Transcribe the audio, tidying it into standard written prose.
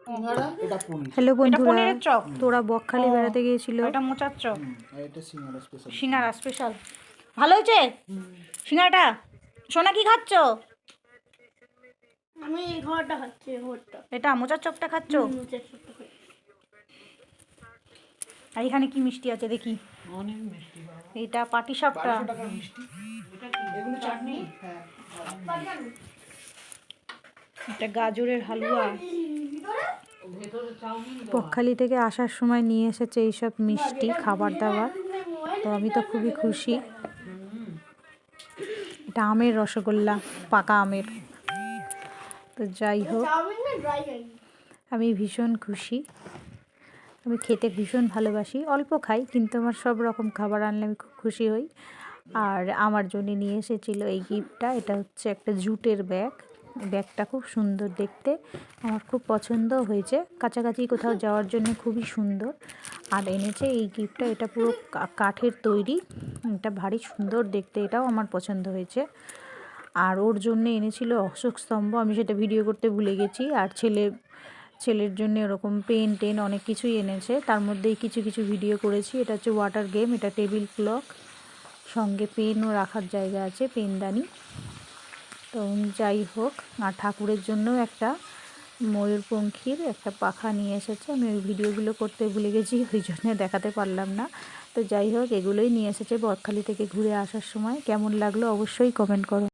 Hello এটা বন্ধুরা, পনিরের চপ। তোরা বকখালি বেড়াতে গিয়েছিল। এটা মোচার চপ, সিঙ্গারা স্পেশাল। ভালো হয়েছে সিঙ্গারাটা? সোনা কি খাচ্ছ? আমি ঘরটা খাচ্ছি। এটা মোচার চপটা খাচ্ছ? আর এখানে কি মিষ্টি আছে দেখি। অনেক মিষ্টি বাবা। এটা পাটিসাপটা। এটা গাজরের হালুয়া। বকখালি থেকে আসার সময় নিয়ে এসেছে এইসব মিষ্টি খাবার দাবার, তো আমি তো খুবই খুশি। এটা আমের রসগোল্লা, পাকা আমের। তো যাই হোক, আমি ভীষণ খুশি। আমি খেতে ভীষণ ভালোবাসি, অল্প খাই কিন্তু আমার সব রকম খাবার আনলে আমি খুব খুশি হই। আর আমার জন্য নিয়ে এসেছিলো এই গিফটটা। এটা হচ্ছে একটা জুটের ব্যাগ। ব্যাগটা খুব সুন্দর দেখতে, আমার খুব পছন্দ হয়েছে। কাছাকাছি কোথাও যাওয়ার জন্য খুবই সুন্দর। আর এনেছে এই গিফটটা, এটা পুরো কাঠের তৈরি, এটা ভারী সুন্দর দেখতে, এটাও আমার পছন্দ হয়েছে। আর ওর জন্য এনেছিল অশোক স্তম্ভ, আমি সেটা ভিডিও করতে ভুলে গেছি। আর ছেলের জন্য এরকম পেন টেন অনেক কিছুই এনেছে, তার মধ্যেই কিছু কিছু ভিডিও করেছি। এটা হচ্ছে ওয়াটার গেম, এটা টেবিল ক্লক, সঙ্গে পেনও রাখার জায়গা আছে, পেনদানি। তো যাই হোক, আর ঠাকুরের জন্য একটা ময়ূরপঙ্খীর একটা পাখা নিয়ে এসেছে। আমি ওই ভিডিওগুলো করতে ভুলে গেছি, ওই জন্য দেখাতে পারলাম না। তো যাই হোক, এগুলোই নিয়ে এসেছে বকখালি থেকে ঘুরে আসার সময়। কেমন লাগলো অবশ্যই কমেন্ট করো।